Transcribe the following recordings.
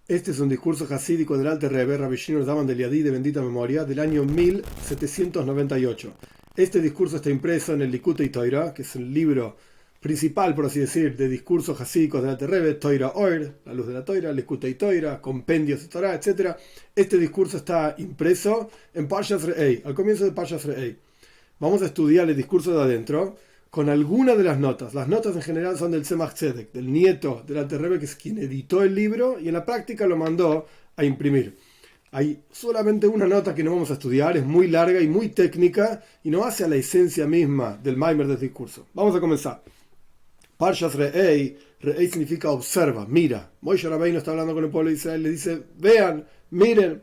Este es un discurso jasídico del Alter Rebbe, Rabbi Shimon Zalman de Liadi, de bendita memoria, del año 1798. Este discurso está impreso en el Likutei Torah, que es el libro principal, por así decir, de discursos jasídicos del Alter Rebbe, Torah Or, la luz de la Torah, Likutei Torah, compendios de Torah, etc. Este discurso está impreso en Parshas Re'ei, al comienzo de Parshas Re'ei. Vamos a estudiar el discurso de adentro con algunas de las notas. Las notas en general son del Tzemach Tzedek, del nieto del Alter Rebbe, que es quien editó el libro y en la práctica lo mandó a imprimir. Hay solamente una nota que no vamos a estudiar, es muy larga y muy técnica y no hace a la esencia misma del Maimer del discurso. Vamos a comenzar. Parshas Re'ei, Re'ei significa observa, mira. Moshe Rabbeinu está hablando con el pueblo de Israel, le dice, vean, miren.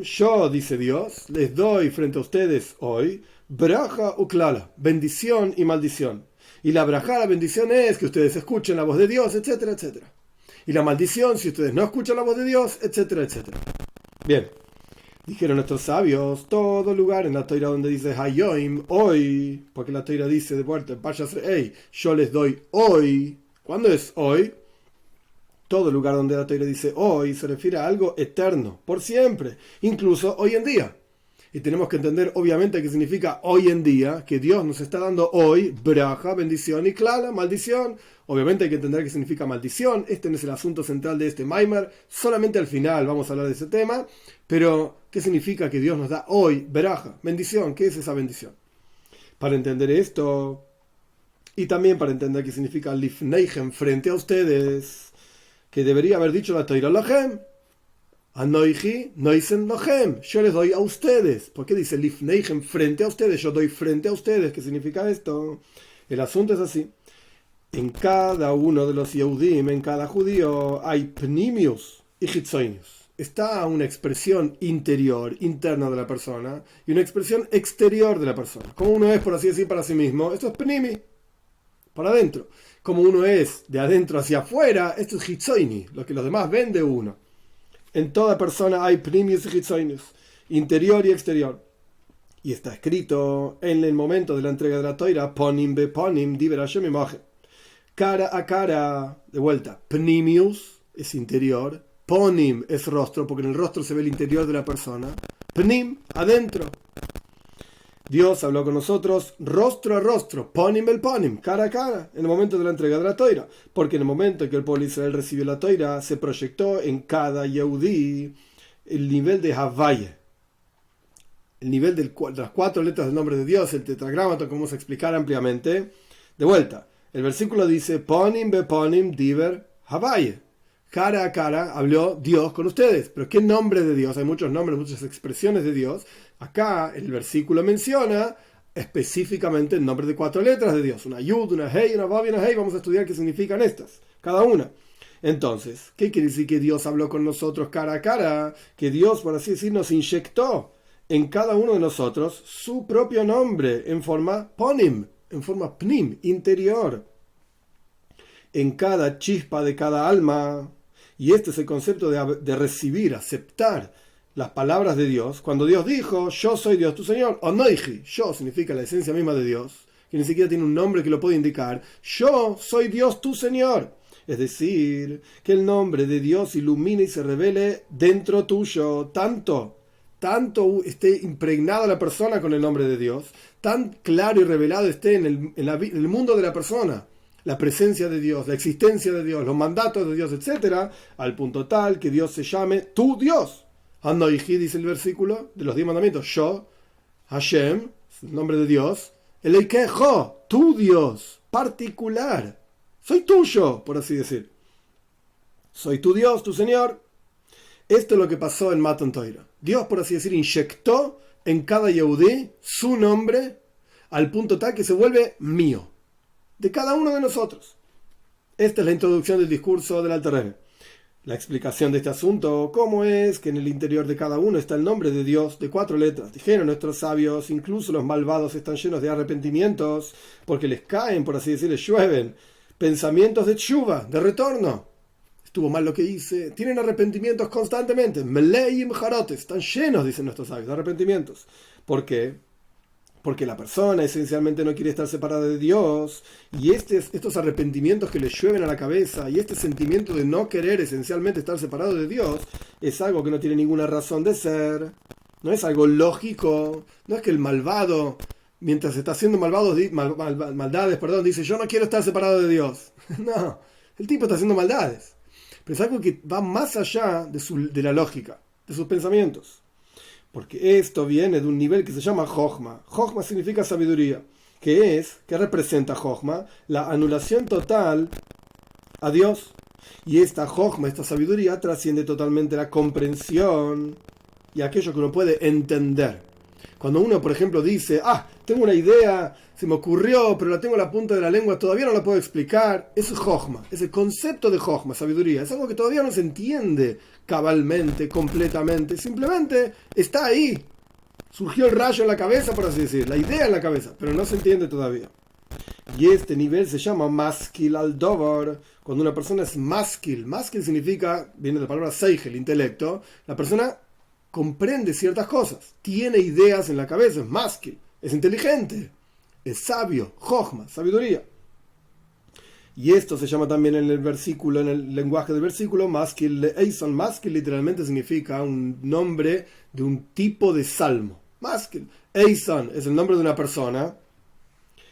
Yo, dice Dios, les doy frente a ustedes hoy braja u klala, bendición y maldición. Y la braja, la bendición es que ustedes escuchen la voz de Dios, etcétera, etcétera. Y la maldición, si ustedes no escuchan la voz de Dios, etcétera, etcétera. Bien, dijeron nuestros sabios, todo lugar en la Torah donde dice Hayoim, hoy, porque la Torah dice de vuelta en Parshas Re'ei, yo les doy hoy. ¿Cuándo es hoy? Todo lugar donde la Torah dice hoy se refiere a algo eterno, por siempre, incluso hoy en día. Y tenemos que entender obviamente qué significa hoy en día, que Dios nos está dando hoy braja, bendición y klala, maldición. Obviamente hay que entender qué significa maldición. Este no es el asunto central de este Maimer, solamente al final vamos a hablar de ese tema. Pero, ¿qué significa que Dios nos da hoy braja, bendición? ¿Qué es esa bendición? Para entender esto, y también para entender qué significa lifneihem, frente a ustedes, que debería haber dicho la Torah lachem, Anoichi noisen lochem, yo les doy a ustedes. ¿Por qué dice lifneihem, frente a ustedes? Yo doy frente a ustedes. ¿Qué significa esto? El asunto es así. En cada uno de los Yehudim, en cada judío, hay pnimius y hitzoinius. Está una expresión interior, interna de la persona, y una expresión exterior de la persona. Como uno es, por así decir, para sí mismo, esto es pnimi, para adentro. Como uno es de adentro hacia afuera, esto es hitzoini, lo que los demás ven de uno. En toda persona hay pnimius y hitzoinius, interior y exterior. Y está escrito en el momento de la entrega de la Torah, ponim be ponim diber Hashem imagen. Cara a cara, de vuelta, pnimius es interior, ponim es rostro, porque en el rostro se ve el interior de la persona, pnim, adentro. Dios habló con nosotros rostro a rostro, ponim el ponim, cara a cara, en el momento de la entrega de la Torah, porque en el momento en que el pueblo de Israel recibió la Torah, se proyectó en cada Yehudí el nivel de Havaye, el nivel de las 4 letras del nombre de Dios, el tetragramaton, como vamos a explicar ampliamente. De vuelta, el versículo dice, ponim be ponim diver Havaye, cara a cara habló Dios con ustedes. Pero ¿qué nombre de Dios? Hay muchos nombres, muchas expresiones de Dios. Acá el versículo menciona específicamente el nombre de 4 letras de Dios. Una Yud, una Hei, una Vav y una Hei. Vamos a estudiar qué significan estas, cada una. Entonces, ¿qué quiere decir que Dios habló con nosotros cara a cara? Que Dios, por así decir, nos inyectó en cada uno de nosotros su propio nombre en forma ponim, en forma pnim, interior. En cada chispa de cada alma. Y este es el concepto de recibir, aceptar las palabras de Dios. Cuando Dios dijo, yo soy Dios tu Señor, Onoiji, yo significa la esencia misma de Dios, que ni siquiera tiene un nombre que lo pueda indicar, yo soy Dios tu Señor. Es decir, que el nombre de Dios ilumine y se revele dentro tuyo, tanto esté impregnada la persona con el nombre de Dios, tan claro y revelado esté en el mundo de la persona, la presencia de Dios, la existencia de Dios, los mandatos de Dios, etc., al punto tal que Dios se llame tu Dios. Anoichi, dice el versículo de los 10 mandamientos, yo, Hashem, el nombre de Dios, Eleikejo, tu Dios, particular, soy tuyo, por así decir. Soy tu Dios, tu Señor. Esto es lo que pasó en Matan Torah. Dios, por así decir, inyectó en cada Yehudí su nombre al punto tal que se vuelve mío, de cada uno de nosotros. Esta es la introducción del discurso del Alter Rebbe. La explicación de este asunto, cómo es que en el interior de cada uno está el nombre de Dios de 4 letras. Dijeron nuestros sabios, incluso los malvados están llenos de arrepentimientos, porque les caen, por así decir, les llueven pensamientos de tshuva, de retorno. Estuvo mal lo que hice. Tienen arrepentimientos constantemente. Meleim jarotes, están llenos, dicen nuestros sabios, de arrepentimientos. ¿Por qué? porque la persona esencialmente no quiere estar separada de Dios, y estos arrepentimientos que le llueven a la cabeza, y este sentimiento de no querer esencialmente estar separado de Dios, es algo que no tiene ninguna razón de ser, no es algo lógico, no es que el malvado, mientras está haciendo maldades, dice, yo no quiero estar separado de Dios. No, el tipo está haciendo maldades, pero es algo que va más allá de la lógica, de sus pensamientos. Porque esto viene de un nivel que se llama Jochma. Jochma significa sabiduría. ¿Qué representa Jochma? La anulación total a Dios. Y esta Jochma, esta sabiduría, trasciende totalmente la comprensión y aquello que uno puede entender. Cuando uno, por ejemplo, dice, tengo una idea, se me ocurrió, pero la tengo en la punta de la lengua, todavía no la puedo explicar, eso es Jochma, es el concepto de Jochma, sabiduría. Es algo que todavía no se entiende cabalmente, completamente, simplemente está ahí. Surgió el rayo en la cabeza, por así decir, la idea en la cabeza, pero no se entiende todavía. Y este nivel se llama maskil al dover. Cuando una persona es maskil significa, viene de la palabra seichel, intelecto, la persona comprende ciertas cosas, tiene ideas en la cabeza, es maskil, es inteligente, es sabio, jochma, sabiduría. Y esto se llama también en el versículo, en el lenguaje del versículo, maskil le'eison. Maskil literalmente significa un nombre de un tipo de salmo. Maskil, eison es el nombre de una persona,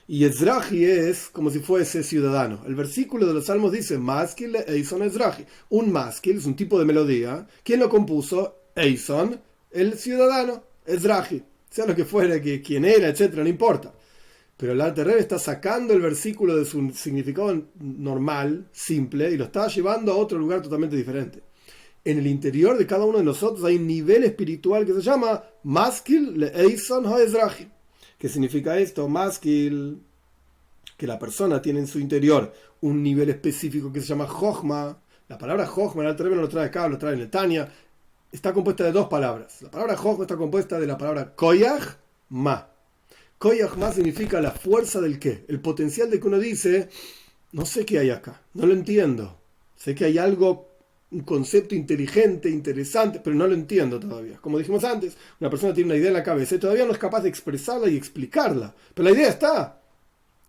y Ezrahi es como si fuese ciudadano. El versículo de los salmos dice, maskil le'eison Ezrahi. Un maskil es un tipo de melodía. ¿Quién lo compuso? Eison, el ciudadano, Ezrahi, sea lo que fuera, quién era, etcétera, no importa. Pero el Alter Rebbe está sacando el versículo de su significado normal, simple, y lo está llevando a otro lugar totalmente diferente. En el interior de cada uno de nosotros hay un nivel espiritual que se llama Maskil le'eison ha'ezrahi. ¿Qué significa esto? Maskil, que la persona tiene en su interior un nivel específico que se llama Jochma. La palabra Jochma, el Alter Rebbe no lo trae acá, lo trae en el Tanya. Está compuesta de dos palabras. La palabra Jochma está compuesta de la palabra Koyach Ma. Koyach Ma significa la fuerza del qué, el potencial de que uno dice, no sé qué hay acá, no lo entiendo. Sé que hay algo, un concepto inteligente, interesante, pero no lo entiendo todavía. Como dijimos antes, una persona tiene una idea en la cabeza y todavía no es capaz de expresarla y explicarla. Pero la idea está.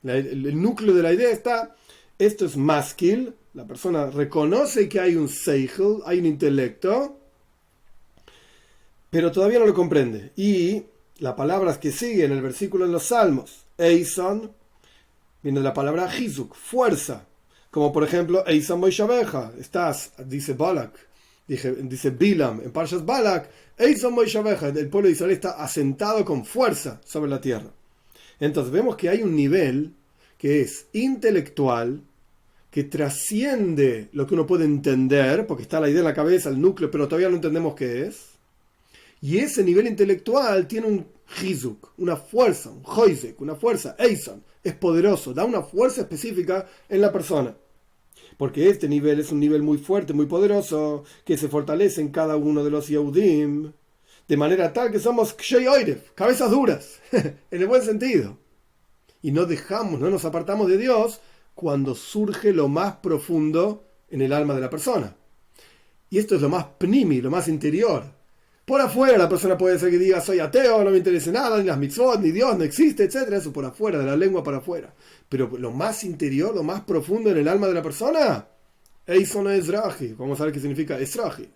El núcleo de la idea está. Esto es maskil. La persona reconoce que hay un seichel, hay un intelecto, pero todavía no lo comprende. Y las palabras que siguen en el versículo en los Salmos, Eison, viene de la palabra Hizuk, fuerza. Como por ejemplo, Eison Moishabeja, estás, dice Balak, dice Bilam, en Parshas Balak, Eison Moishabeja, el pueblo de Israel está asentado con fuerza sobre la tierra. Entonces vemos que hay un nivel que es intelectual, que trasciende lo que uno puede entender, porque está la idea en la cabeza, el núcleo, pero todavía no entendemos qué es. Y ese nivel intelectual tiene un hizuk, una fuerza, un hoizek, una fuerza, eison, es poderoso, da una fuerza específica en la persona. Porque este nivel es un nivel muy fuerte, muy poderoso, que se fortalece en cada uno de los Yehudim, de manera tal que somos kshei oiref, cabezas duras, en el buen sentido. Y no nos apartamos de Dios cuando surge lo más profundo en el alma de la persona. Y esto es lo más pnimi, lo más interior. Por afuera la persona puede ser que diga soy ateo, no me interesa nada, ni las mitzvot, ni Dios no existe, etc. Eso por afuera, de la lengua para afuera. Pero lo más interior, lo más profundo en el alma de la persona, Eison Ezrahi. Vamos a ver qué significa Ezrahi.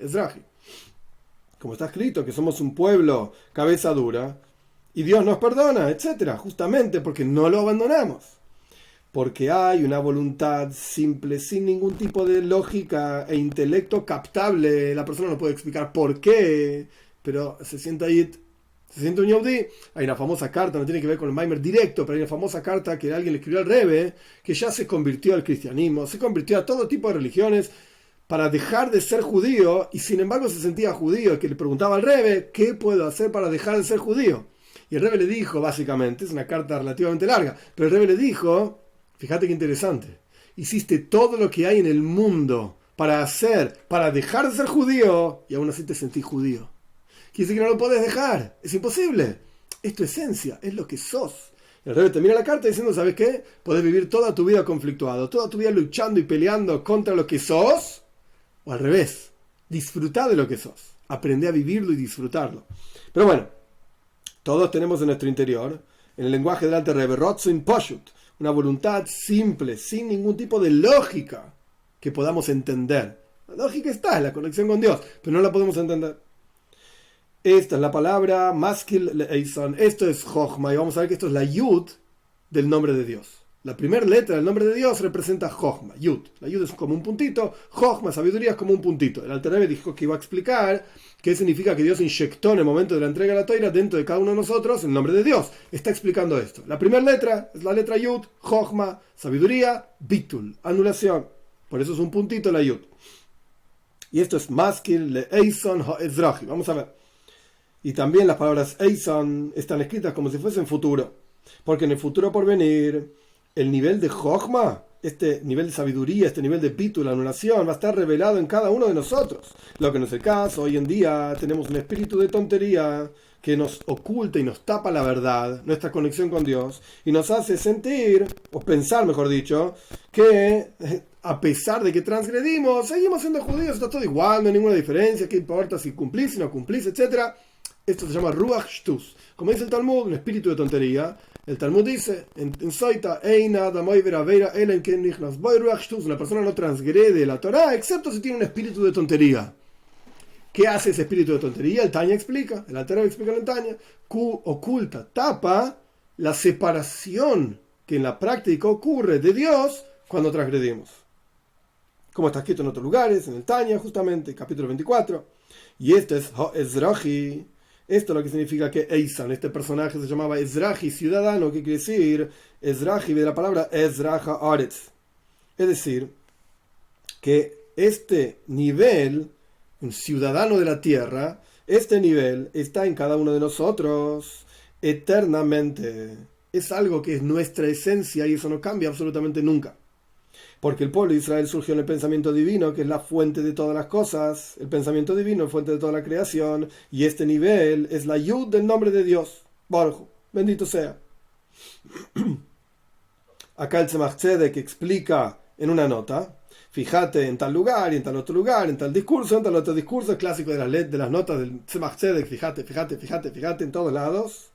Como está escrito, que somos un pueblo cabeza dura, y Dios nos perdona, etc. Justamente porque no lo abandonamos. Porque hay una voluntad simple, sin ningún tipo de lógica e intelecto captable. La persona no puede explicar por qué, pero se siente un Yehudi. Hay una famosa carta, no tiene que ver con el Maimer directo, pero hay una famosa carta que alguien le escribió al Rebbe, que ya se convirtió al cristianismo, se convirtió a todo tipo de religiones para dejar de ser judío, y sin embargo se sentía judío, que le preguntaba al Rebbe, ¿qué puedo hacer para dejar de ser judío? Y el Rebbe le dijo, básicamente, es una carta relativamente larga, pero el Rebbe le dijo, fíjate qué interesante, hiciste todo lo que hay en el mundo para dejar de ser judío, y aún así te sentís judío. Quiere decir que no lo podés dejar, es imposible, es tu esencia, es lo que sos. El Rebbe termina la carta diciendo, ¿sabes qué? Podés vivir toda tu vida conflictuado, toda tu vida luchando y peleando contra lo que sos, o al revés, disfrutá de lo que sos, aprendé a vivirlo y disfrutarlo. Pero bueno, todos tenemos en nuestro interior en el lenguaje del Alter Rebbe, Rotzin Poshut, una voluntad simple, sin ningún tipo de lógica que podamos entender. La lógica está en la conexión con Dios, pero no la podemos entender. Esta es la palabra Maskil Leison, esto es Jochma, y vamos a ver que esto es la Yud del nombre de Dios. La primera letra del nombre de Dios representa Jochma, Yud. La Yud es como un puntito, Jochma, sabiduría, es como un puntito. El Alter Rebbe dijo que iba a explicar qué significa que Dios inyectó en el momento de la entrega de la Torá dentro de cada uno de nosotros el nombre de Dios. Está explicando esto. La primera letra es la letra Yud, Jochma, sabiduría, Bitul, anulación. Por eso es un puntito la Yud. Y esto es Maskil Leison Ha'ezrahi. Vamos a ver. Y también las palabras Eison están escritas como si fuesen futuro. Porque en el futuro por venir, el nivel de Jochma, este nivel de sabiduría, este nivel de Bitul, la anulación, va a estar revelado en cada uno de nosotros. Lo que no es el caso, hoy en día tenemos un espíritu de tontería que nos oculta y nos tapa la verdad, nuestra conexión con Dios, y nos hace sentir, o pensar mejor dicho, que a pesar de que transgredimos, seguimos siendo judíos, está todo igual, no hay ninguna diferencia, qué importa si cumplís, si no cumplís, etc. Esto se llama Ruach Shtus. Como dice el Talmud, un espíritu de tontería. El Talmud dice, en Soita, una persona no transgrede la Torá, excepto si tiene un espíritu de tontería. ¿Qué hace ese espíritu de tontería? El Tanya explica, el Alter Rebbe explica en el Tanya, oculta, tapa la separación que en la práctica ocurre de Dios cuando transgredimos. Como está escrito en otros lugares, en el Tanya justamente, capítulo 24. Y este es Ha'ezrahi. Esto es lo que significa que Eisan, este personaje se llamaba Ezrahi, ciudadano, que quiere decir Ezrahi de la palabra Ezrach Haaretz. Es decir, que este nivel, un ciudadano de la tierra, este nivel está en cada uno de nosotros eternamente. Es algo que es nuestra esencia y eso no cambia absolutamente nunca. Porque el pueblo de Israel surgió en el pensamiento divino, que es la fuente de todas las cosas. El pensamiento divino es fuente de toda la creación. Y este nivel es la Yud del nombre de Dios. Baruj, bendito sea. Acá el Tzemach Tzedek explica en una nota. Fíjate en tal lugar y en tal otro lugar, en tal discurso, en tal otro discurso. Clásico de las notas del Tzemach Tzedek. Fíjate en todos lados.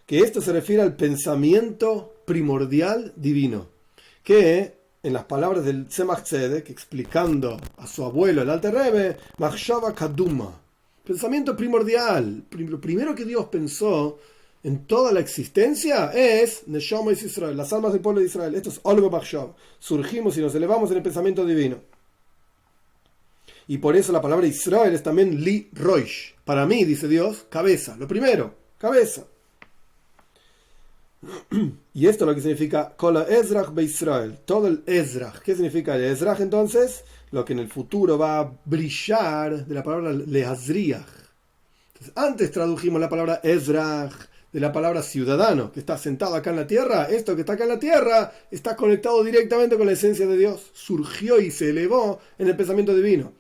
Que esto se refiere al pensamiento primordial divino. Que en las palabras del Tzemach Tzedek, explicando a su abuelo, el Alter Rebbe, Machshava Kaduma, pensamiento primordial. Lo primero que Dios pensó en toda la existencia es Neshama Israel, las almas del pueblo de Israel. Esto es Olgo Machshava. Surgimos y nos elevamos en el pensamiento divino. Y por eso la palabra Israel es también Li Roish. Para mí, dice Dios, cabeza. Lo primero, cabeza. Y esto es lo que significa Kola Ezrach be Israel, todo el Ezrach. ¿Qué significa el Ezrach entonces? Lo que en el futuro va a brillar, de la palabra Lehazriach. Entonces, antes tradujimos la palabra Ezrach de la palabra ciudadano, que está sentado acá en la tierra. Esto que está acá en la tierra está conectado directamente con la esencia de Dios. Surgió y se elevó en el pensamiento divino.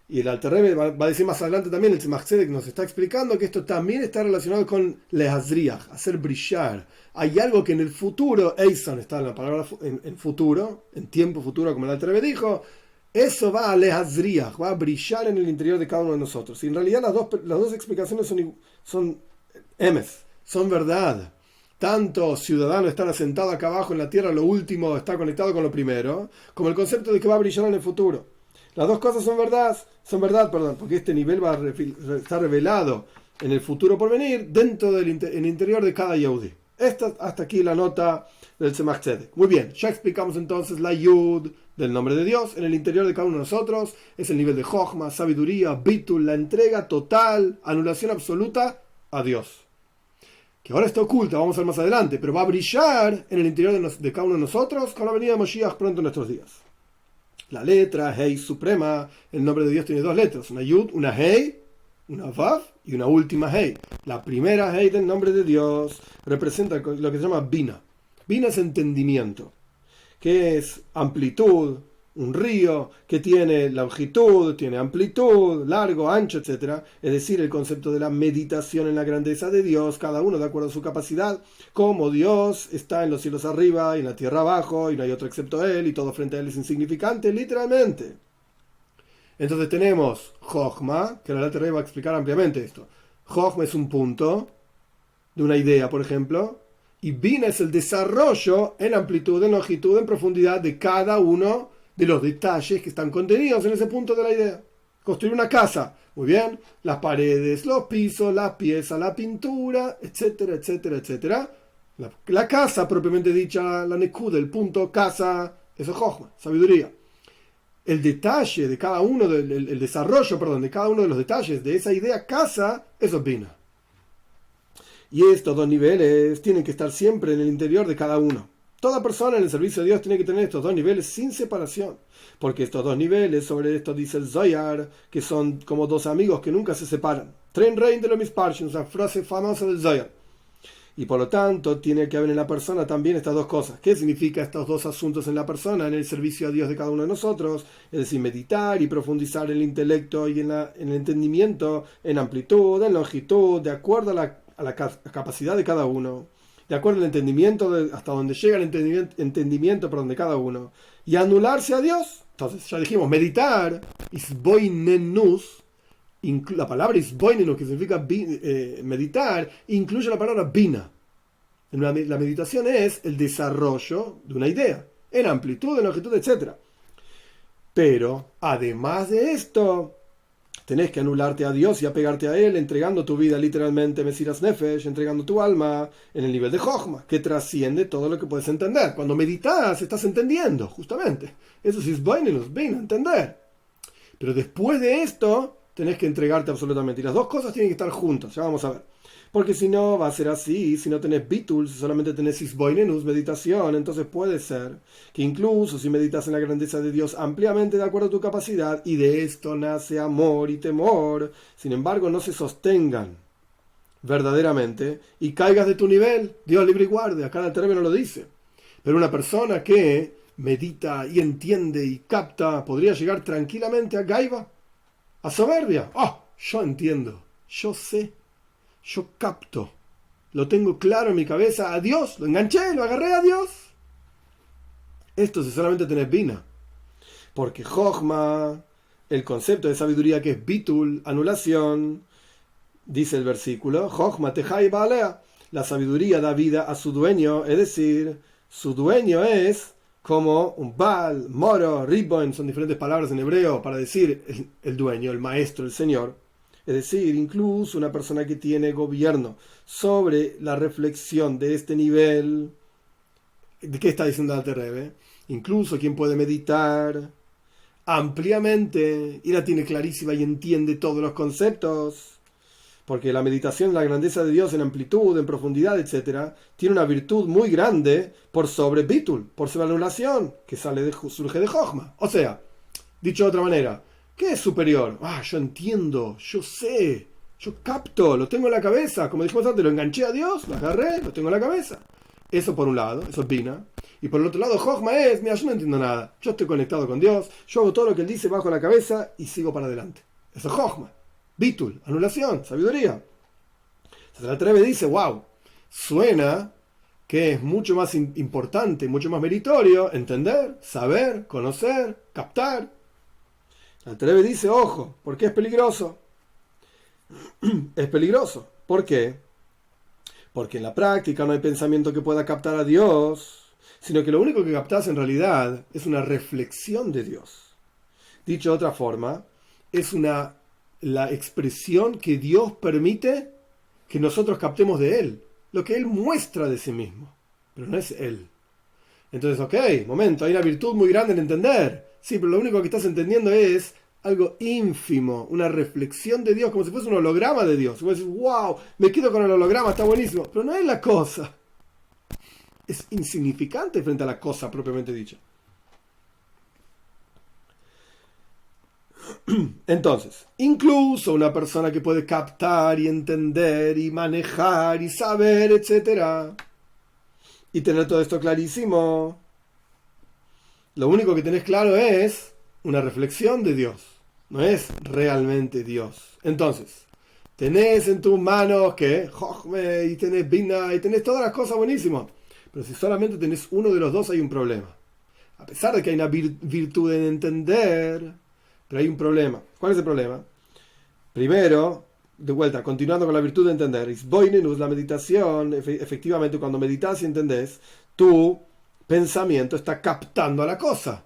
Y el Alter Rebbe va a decir más adelante también, el Tzemach Tzedek nos está explicando que esto también está relacionado con Lehazriach, hacer brillar. Hay algo que en el futuro, Eisan está en la palabra en futuro, en tiempo futuro, como el Alter Rebbe dijo, eso va a Lehazriach, va a brillar en el interior de cada uno de nosotros. Y en realidad las dos explicaciones son emes, son verdad. Tanto ciudadano estar asentado acá abajo en la tierra, lo último está conectado con lo primero, como el concepto de que va a brillar en el futuro. Las dos cosas son verdad, porque este nivel va a estar revelado en el futuro por venir dentro del interior de cada Yehudi. Hasta aquí la nota del Tzemach Tzedek. Muy bien, ya explicamos entonces la Yud del nombre de Dios en el interior de cada uno de nosotros. Es el nivel de Jochma, sabiduría, Bitul, la entrega total, anulación absoluta a Dios. Que ahora está oculta, vamos a ver más adelante, pero va a brillar en el interior de cada uno de nosotros con la venida de Moshiach pronto en nuestros días. La letra Hei suprema, el nombre de Dios tiene dos letras, una Yud, una Hei, una Vav y una última Hei. La primera Hei del nombre de Dios representa lo que se llama Bina. Bina es entendimiento, que es amplitud, un río que tiene longitud, tiene amplitud, largo, ancho, etc. Es decir, el concepto de la meditación en la grandeza de Dios, cada uno de acuerdo a su capacidad, como Dios está en los cielos arriba y en la tierra abajo, y no hay otro excepto Él, y todo frente a Él es insignificante, literalmente. Entonces tenemos Jochma, que el Alter Rebbe va a explicar ampliamente esto. Jochma es un punto de una idea, por ejemplo. Y Bina es el desarrollo en amplitud, en longitud, en profundidad de cada uno de los detalles que están contenidos en ese punto de la idea. Construir una casa, muy bien, las paredes, los pisos, las piezas, la pintura, etcétera, etcétera, etcétera. La casa propiamente dicha, la nekud, el punto casa, eso es Jochma, sabiduría. El detalle de cada uno, el desarrollo, perdón, de cada uno de los detalles de esa idea casa, eso es Bina. Y estos dos niveles tienen que estar siempre en el interior de cada uno. Toda persona en el servicio de Dios tiene que tener estos dos niveles sin separación. Porque estos dos niveles, sobre esto dice el Zohar, que son como dos amigos que nunca se separan. Tren rein de lo misparshim, una frase famosa del Zohar. Y por lo tanto, tiene que haber en la persona también estas dos cosas. ¿Qué significa estos dos asuntos en la persona, en el servicio a Dios de cada uno de nosotros? Es decir, meditar y profundizar en el intelecto y en el entendimiento, en amplitud, en longitud, de acuerdo a la capacidad de cada uno, de acuerdo al entendimiento, hasta donde llega el entendimiento de cada uno, y anularse a Dios. Entonces, ya dijimos, meditar, isboinenus, la palabra isboinenus, que significa meditar, incluye la palabra bina. La meditación es el desarrollo de una idea, en amplitud, en longitud, etc. Pero, además de esto, tenés que anularte a Dios y apegarte a Él, entregando tu vida literalmente, Mesiras Nefesh, entregando tu alma en el nivel de Jochma, que trasciende todo lo que puedes entender. Cuando meditas, estás entendiendo, justamente. Eso es Isboinenus, bina, entender. Pero después de esto, tenés que entregarte absolutamente. Y las dos cosas tienen que estar juntas, ya vamos a ver. Porque si no, va a ser así. Si no tenés bitul, si solamente tenés isboinenus, meditación, entonces puede ser que incluso si meditas en la grandeza de Dios ampliamente de acuerdo a tu capacidad, y de esto nace amor y temor, sin embargo no se sostengan verdaderamente y caigas de tu nivel. Dios libre y guarde, acá el término lo dice. Pero una persona que medita y entiende y capta podría llegar tranquilamente a gaiva, a soberbia. Yo entiendo, yo sé, yo capto, lo tengo claro en mi cabeza, a Dios, lo enganché, lo agarré a Dios. Esto si solamente tenés bina. Porque Jochma, el concepto de sabiduría que es bitul, anulación, dice el versículo, Jochma tejai baalea, la sabiduría da vida a su dueño, es decir, su dueño es como un Baal, Moro, Ribbon, son diferentes palabras en hebreo para decir el dueño, el maestro, el señor. Es decir, incluso una persona que tiene gobierno sobre la reflexión de este nivel. ¿De qué está diciendo el Rebbe? Incluso quien puede meditar ampliamente y la tiene clarísima y entiende todos los conceptos. Porque la meditación, la grandeza de Dios en amplitud, en profundidad, etc., tiene una virtud muy grande por sobre bitul, por sobre anulación, que surge de Jochma. O sea, dicho de otra manera, ¿qué es superior? Yo entiendo, yo sé, yo capto, lo tengo en la cabeza. Como dijimos antes, lo enganché a Dios, lo agarré, lo tengo en la cabeza. Eso por un lado, eso es Bina. Y por el otro lado, Jochma es, mira, yo no entiendo nada. Yo estoy conectado con Dios, yo hago todo lo que Él dice bajo la cabeza y sigo para adelante. Eso es Jochma. Bitul, anulación, sabiduría. Se atreve y dice, wow, suena que es mucho más importante, mucho más meritorio entender, saber, conocer, captar. El Rebbe dice, ojo, porque es peligroso. Es peligroso. ¿Por qué? Porque en la práctica no hay pensamiento que pueda captar a Dios, sino que lo único que captas en realidad es una reflexión de Dios. Dicho de otra forma, es la expresión que Dios permite que nosotros captemos de Él, lo que Él muestra de sí mismo, pero no es Él. Entonces, ok, momento, hay una virtud muy grande en entender. Sí, pero lo único que estás entendiendo es algo ínfimo, una reflexión de Dios, como si fuese un holograma de Dios. Como decir, wow, me quedo con el holograma, está buenísimo. Pero no es la cosa. Es insignificante frente a la cosa propiamente dicha. Entonces, incluso una persona que puede captar y entender y manejar y saber, etc., y tener todo esto clarísimo, lo único que tenés claro es una reflexión de Dios, no es realmente Dios. Entonces, tenés en tus manos que Jochme y tenés Bina y tenés todas las cosas buenísimas, pero si solamente tenés uno de los dos hay un problema. A pesar de que hay una virtud en entender, pero hay un problema. ¿Cuál es el problema? Primero, de vuelta, continuando con la virtud de entender, Isboinenus, la meditación, efectivamente cuando meditas y entendés, tu pensamiento está captando a la cosa.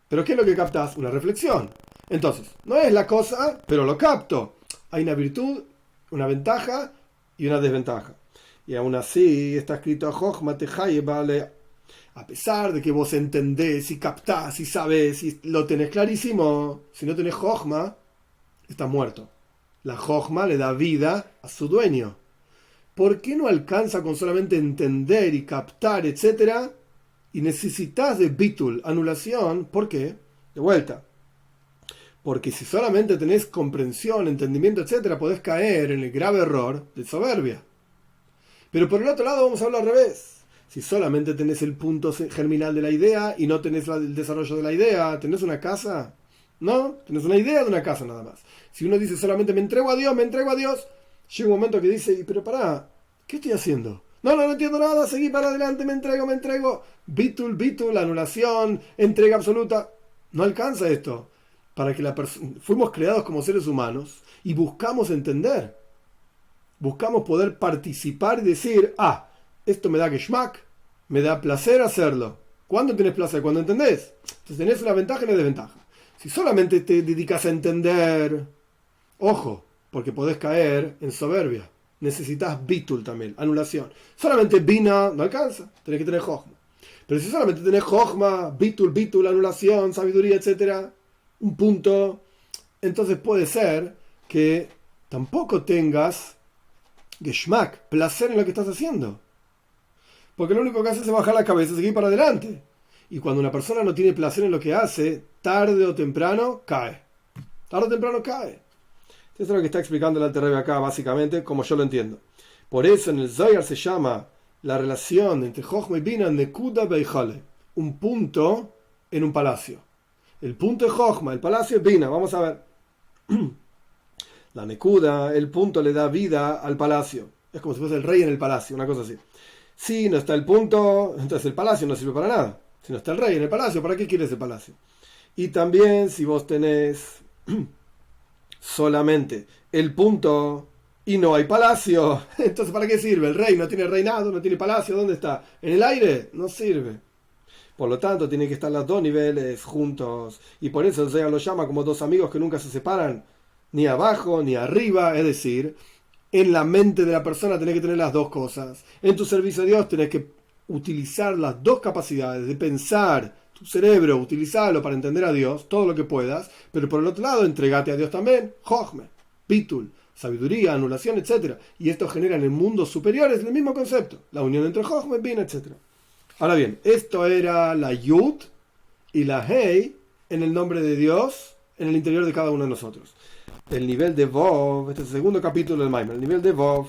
¿Pero qué es lo que captas? Una reflexión. Entonces, no es la cosa, pero lo capto. Hay una virtud, una ventaja y una desventaja. Y aún así está escrito Jochma Tejaye vale. A pesar de que vos entendés y captás y sabés y lo tenés clarísimo, si no tenés Jochma, estás muerto. La Jochma le da vida a su dueño. ¿Por qué no alcanza con solamente entender y captar, etcétera? Y necesitas de bitul, anulación? ¿Por qué? De vuelta. Porque si solamente tenés comprensión, entendimiento, etcétera, podés caer en el grave error de soberbia. Pero por el otro lado vamos a hablar al revés. Si solamente tenés el punto germinal de la idea y no tenés el desarrollo de la idea, ¿tenés una casa? No, tenés una idea de una casa nada más. Si uno dice solamente me entrego a Dios, llega un momento que dice, pero pará, ¿qué estoy haciendo? No entiendo nada, seguí para adelante, me entrego. Bitul, anulación, entrega absoluta. No alcanza esto. Para que fuimos creados como seres humanos y buscamos entender. Buscamos poder participar y decir, esto me da geschmack, me da placer hacerlo. ¿Cuándo tenés placer? Cuando entendés. Entonces tenés una ventaja y una desventaja. Si solamente te dedicas a entender, ojo, porque podés caer en soberbia. Necesitas bitul también, anulación. Solamente bina no alcanza, tenés que tener jochma. Pero si solamente tenés jochma, bitul, anulación, sabiduría, etcétera, un punto, entonces puede ser que tampoco tengas geschmack, placer en lo que estás haciendo. Porque lo único que hace es bajar la cabeza y seguir para adelante. Y cuando una persona no tiene placer en lo que hace, tarde o temprano cae. Eso es lo que está explicando el Alter Rebbe acá, básicamente, como yo lo entiendo. Por eso en el Zohar se llama la relación entre Jochma y Bina Nekuda Beijale, un punto en un palacio. El punto es Jochma, el palacio es Bina. Vamos a ver. La Nekuda, el punto le da vida al palacio. Es como si fuese el rey en el palacio, una cosa así. Si no está el punto, entonces el palacio no sirve para nada. Si no está el rey en el palacio, ¿para qué quieres el palacio? Y también si vos tenés solamente el punto y no hay palacio, entonces ¿para qué sirve? El rey no tiene reinado, no tiene palacio, ¿dónde está? ¿En el aire? No sirve. Por lo tanto, tienen que estar los dos niveles juntos. Y por eso el Zohar lo llama como dos amigos que nunca se separan, ni abajo ni arriba. Es decir, en la mente de la persona tenés que tener las dos cosas. En tu servicio a Dios tenés que utilizar las dos capacidades de pensar, tu cerebro, utilizarlo para entender a Dios, todo lo que puedas. Pero por el otro lado, entregate a Dios también. Jochme, bitul, sabiduría, anulación, etc. Y esto genera en el mundo superiores el mismo concepto. La unión entre Jochme, Bin, etc. Ahora bien, esto era la Yud y la Hei en el nombre de Dios en el interior de cada uno de nosotros. El nivel de Vov, este es el segundo capítulo del Maimer, el nivel de Vov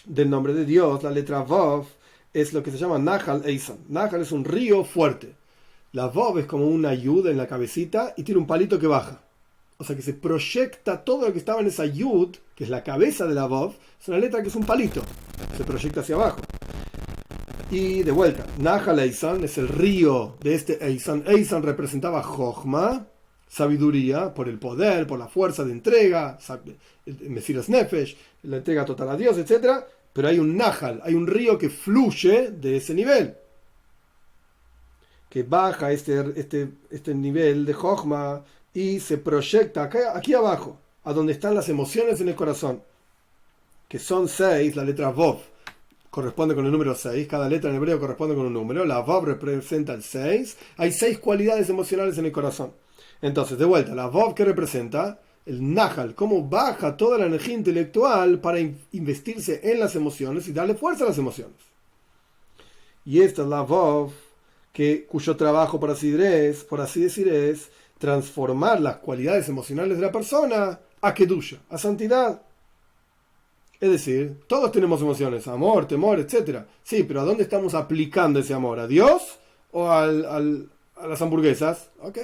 del nombre de Dios, la letra Vov es lo que se llama Nahal Eisan. Nahal es un río fuerte. La Vov es como una Yud en la cabecita y tiene un palito que baja. O sea que se proyecta todo lo que estaba en esa Yud, que es la cabeza de la Vov, es una letra que es un palito, se proyecta hacia abajo. Y de vuelta, Nahal Eisan es el río de este Eisan. Eisan representaba Jochma, sabiduría, por el poder, por la fuerza de entrega, Mesiras Nefesh, la entrega total a Dios, etc. Pero hay un Nahal, hay un río que fluye de ese nivel, que baja este nivel de Jochma y se proyecta aquí abajo, a donde están las emociones en el corazón, que son 6, la letra Vov corresponde con el número 6, cada letra en hebreo corresponde con un número, la Vav representa el 6, hay 6 cualidades emocionales en el corazón. Entonces, de vuelta, la Vav que representa el Nahal, cómo baja toda la energía intelectual para investirse en las emociones y darle fuerza a las emociones. Y esta es la Vav cuyo trabajo, por así decir, es transformar las cualidades emocionales de la persona a Kedusha, a santidad. Es decir, todos tenemos emociones, amor, temor, etc. Sí, pero ¿a dónde estamos aplicando ese amor? ¿A Dios o a las hamburguesas? ¿Ok?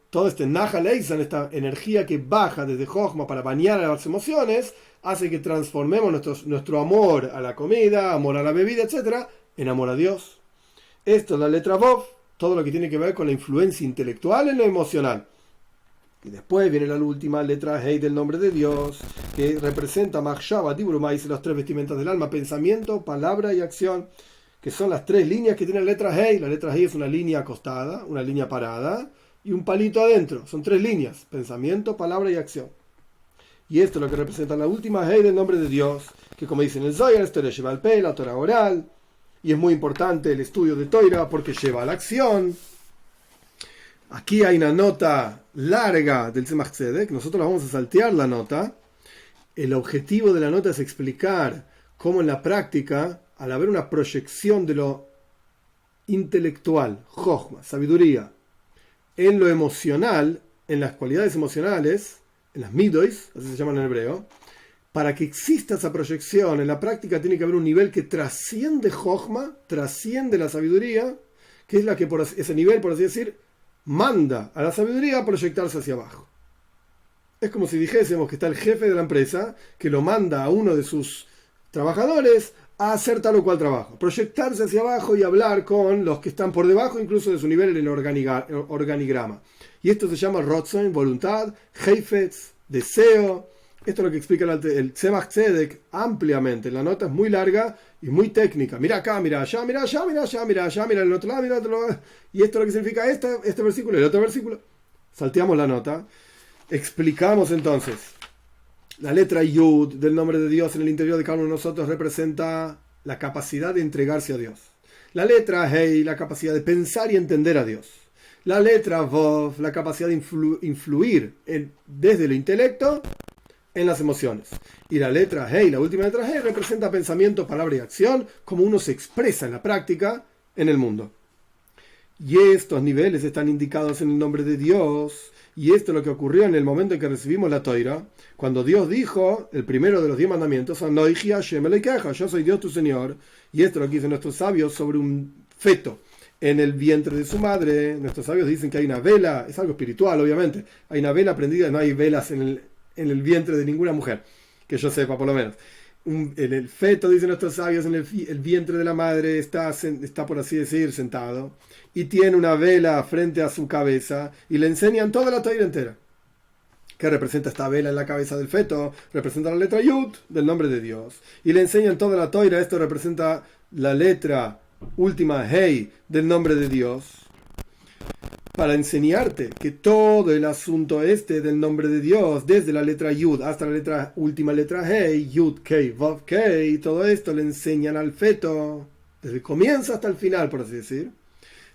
Todo este Nahal Eisan, esta energía que baja desde Jochma para bañar a las emociones, hace que transformemos nuestro amor a la comida, amor a la bebida, etc., en amor a Dios. Esto es la letra Vov, todo lo que tiene que ver con la influencia intelectual en lo emocional. Y después viene la última letra Hei del nombre de Dios, que representa Machshava, Dibur U'Maaseh, las tres vestimentas del alma, pensamiento, palabra y acción, que son las tres líneas que tiene la letra Hei. La letra Hei es una línea acostada, una línea parada y un palito adentro. Son tres líneas, pensamiento, palabra y acción. Y esto es lo que representa la última Hei del nombre de Dios, que como dicen en el Zohar, esto le lleva al Pei, la Torah oral, y es muy importante el estudio de Torah porque lleva a la acción. Aquí hay una nota larga del Tzemach Tzedek, nosotros vamos a saltear la nota. El objetivo de la nota es explicar cómo en la práctica, al haber una proyección de lo intelectual, Jochma, sabiduría, en lo emocional, en las cualidades emocionales, en las midois, así se llaman en hebreo, para que exista esa proyección, en la práctica tiene que haber un nivel que trasciende Jochma, trasciende la sabiduría, que es la que por ese nivel, por así decir, manda a la sabiduría a proyectarse hacia abajo. Es como si dijésemos que está el jefe de la empresa que lo manda a uno de sus trabajadores a hacer tal o cual trabajo, proyectarse hacia abajo y hablar con los que están por debajo incluso de su nivel en el organigrama. Y esto se llama Rotzen, voluntad, Heifetz, deseo. Esto es lo que explica el Tzemach Tzedek ampliamente. La nota es muy larga y muy técnica. Mira acá, mira allá, mira allá, mira allá, mira allá, mira el otro lado, mira el otro lado. Y esto es lo que significa este versículo y el otro versículo. Salteamos la nota. Explicamos entonces. La letra Yud del nombre de Dios en el interior de cada uno de nosotros representa la capacidad de entregarse a Dios. La letra Hei, la capacidad de pensar y entender a Dios. La letra Vov, la capacidad de influir desde el intelecto en las emociones. Y la letra Hei, la última letra Hei, representa pensamiento, palabra y acción, como uno se expresa en la práctica en el mundo. Y estos niveles están indicados en el nombre de Dios. Y esto es lo que ocurrió en el momento en que recibimos la Toira, cuando Dios dijo, el primero de los 10 mandamientos, yo soy Dios tu Señor. Y esto es lo que dicen nuestros sabios sobre un feto en el vientre de su madre. Nuestros sabios dicen que hay una vela, es algo espiritual obviamente, hay una vela prendida, no hay velas en el vientre de ninguna mujer, que yo sepa por lo menos. En el feto, dicen nuestros sabios, en el vientre de la madre está por así decir sentado y tiene una vela frente a su cabeza y le enseñan toda la Torá entera. ¿Qué representa esta vela en la cabeza del feto? Representa la letra Yud del nombre de Dios. Y le enseñan toda la Torá. Esto representa la letra última Hei del nombre de Dios, para enseñarte que todo el asunto del nombre de Dios, desde la letra Yud hasta la última letra Hei, Yud Kei Vav Kei, todo esto le enseñan al feto desde el comienzo hasta el final, por así decir,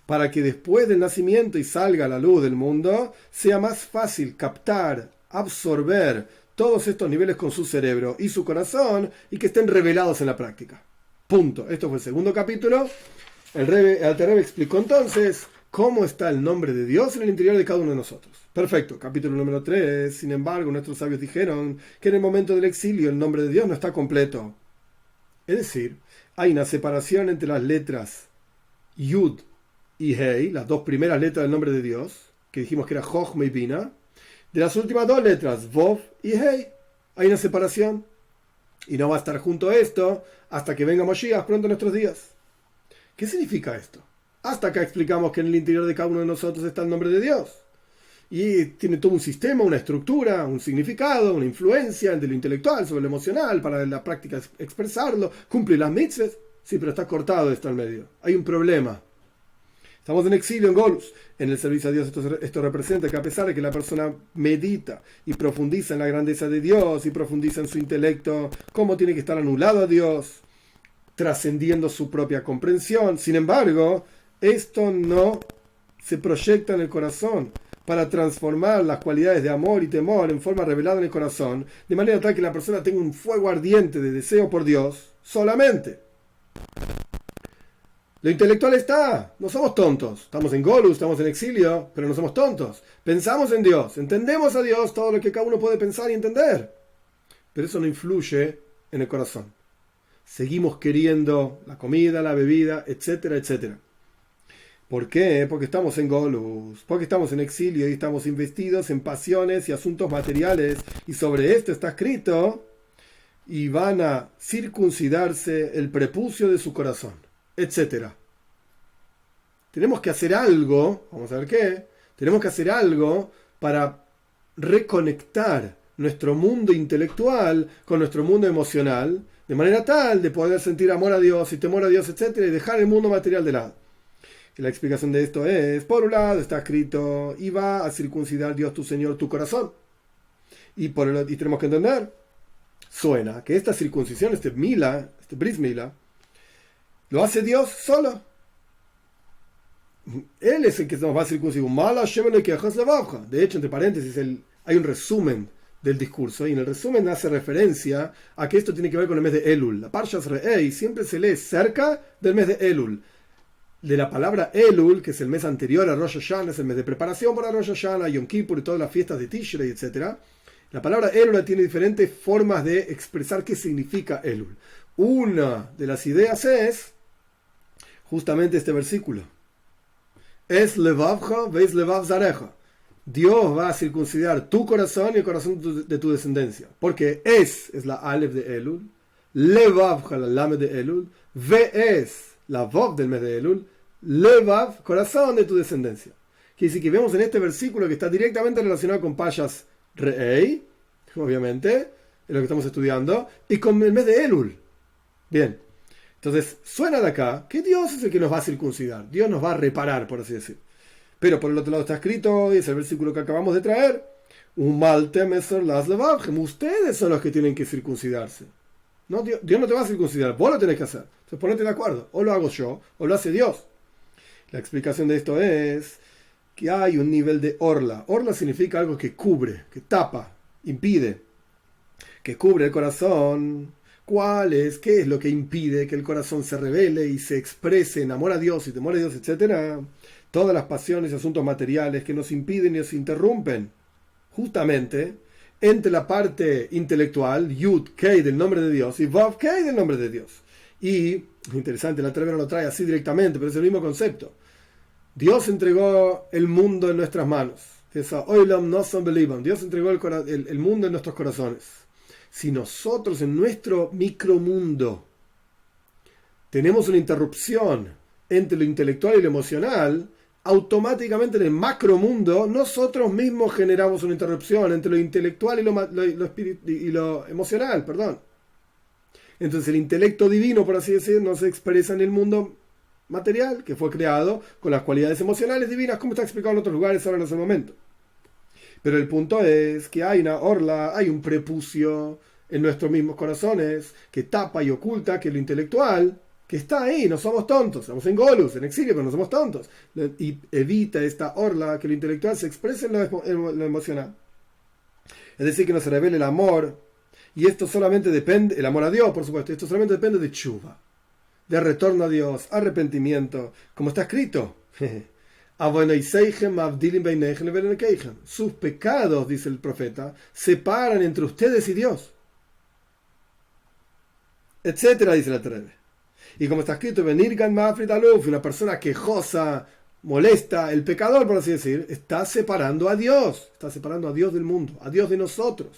para que después del nacimiento y salga a la luz del mundo sea más fácil captar, absorber todos estos niveles con su cerebro y su corazón, y que estén revelados en la práctica. Punto. Esto fue el segundo capítulo. El Alter Rebbe explicó entonces cómo está el nombre de Dios en el interior de cada uno de nosotros. Perfecto. Capítulo número 3. Sin embargo, nuestros sabios dijeron que en el momento del exilio el nombre de Dios no está completo. Es decir, hay una separación entre las letras Yud y Hei, las dos primeras letras del nombre de Dios, que dijimos que era Jochma y Bina. De las últimas dos letras, Vov y Hei, hay una separación. Y no va a estar junto a esto hasta que venga Moshiach pronto en nuestros días. ¿Qué significa esto? Hasta acá explicamos que en el interior de cada uno de nosotros está el nombre de Dios. Y tiene todo un sistema, una estructura, un significado, una influencia entre lo intelectual sobre lo emocional, para en la práctica expresarlo, cumple las mitzvot. Sí, pero está cortado esto al medio. Hay un problema. Estamos en exilio, en Golus. En el servicio a Dios esto representa que a pesar de que la persona medita y profundiza en la grandeza de Dios y profundiza en su intelecto, cómo tiene que estar anulado a Dios, trascendiendo su propia comprensión, sin embargo, esto no se proyecta en el corazón para transformar las cualidades de amor y temor en forma revelada en el corazón, de manera tal que la persona tenga un fuego ardiente de deseo por Dios solamente. Lo intelectual está, no somos tontos, estamos en Golus, estamos en exilio, pero no somos tontos. Pensamos en Dios, entendemos a Dios todo lo que cada uno puede pensar y entender, pero eso no influye en el corazón. Seguimos queriendo la comida, la bebida, etcétera, etcétera. ¿Por qué? Porque estamos en Golus, porque estamos en exilio y estamos investidos en pasiones y asuntos materiales, y sobre esto está escrito: y van a circuncidarse el prepucio de su corazón, etcétera. Tenemos que hacer algo, vamos a ver qué, tenemos que hacer algo para reconectar nuestro mundo intelectual con nuestro mundo emocional, de manera tal de poder sentir amor a Dios y temor a Dios, etcétera, y dejar el mundo material de lado. Y la explicación de esto es, por un lado está escrito, y va a circuncidar Dios tu Señor tu corazón. Y tenemos que entender, suena que esta circuncisión, este bris mila, lo hace Dios solo. Él es el que nos va a circuncidar. De hecho, entre paréntesis, hay un resumen del discurso, y en el resumen hace referencia a que esto tiene que ver con el mes de Elul. La Parshas Re'ei siempre se lee cerca del mes de Elul. De la palabra Elul, que es el mes anterior a Rosh Hashanah, es el mes de preparación para Rosh Hashanah, Yom Kippur y todas las fiestas de Tishrei, etc. La palabra Elul tiene diferentes formas de expresar qué significa Elul. Una de las ideas es justamente este versículo. Es levavcha, veis levav zareja. Dios va a circuncidar tu corazón y el corazón de tu descendencia. Porque es la Aleph de Elul, levavcha, la Lamed de Elul, ve es la Vav del mes de Elul, levav, corazón de tu descendencia. Quiere decir que vemos en este versículo que está directamente relacionado con Pashas Re'ei, obviamente, es lo que estamos estudiando, y con el mes de Elul. Bien, entonces suena de acá que Dios es el que nos va a circuncidar, Dios nos va a reparar, por así decir. Pero por el otro lado está escrito, y es el versículo que acabamos de traer, ustedes son los que tienen que circuncidarse. No, Dios no te va a circuncidar, vos lo tenés que hacer. Entonces ponete de acuerdo, o lo hago yo, o lo hace Dios. La explicación de esto es que hay un nivel de orla. Orla significa algo que cubre, que tapa, impide, que cubre el corazón. ¿Qué es lo que impide que el corazón se revele y se exprese en amor a Dios y temor a Dios, etcétera? Todas las pasiones y asuntos materiales que nos impiden y nos interrumpen. Justamente entre la parte intelectual, Yud, Kei del nombre de Dios, y Vav, Kei del nombre de Dios. Y, interesante, la Trevera lo trae así directamente, pero es el mismo concepto. Dios entregó el mundo en nuestras manos. Dios entregó el mundo en nuestros corazones. Si nosotros en nuestro micromundo tenemos una interrupción entre lo intelectual y lo emocional, automáticamente en el macromundo nosotros mismos generamos una interrupción entre lo intelectual y lo emocional, perdón. Entonces el intelecto divino, por así decir, no se expresa en el mundo material, que fue creado con las cualidades emocionales divinas, como está explicado en otros lugares ahora en ese momento. Pero el punto es que hay una orla, hay un prepucio en nuestros mismos corazones que tapa y oculta que lo intelectual, que está ahí, no somos tontos, estamos en Golus, en exilio, pero no somos tontos, y evita esta orla que lo intelectual se exprese en lo emocional. Es decir, que no se revele el amor, y esto solamente depende, el amor a Dios, por supuesto, esto solamente depende de tshuva, de retorno a Dios, arrepentimiento, como está escrito. Sus pecados, dice el profeta, separan entre ustedes y Dios, etcétera, dice la Treve. Y como está escrito, una persona quejosa, molesta, el pecador, por así decir, está separando a Dios del mundo, a Dios de nosotros.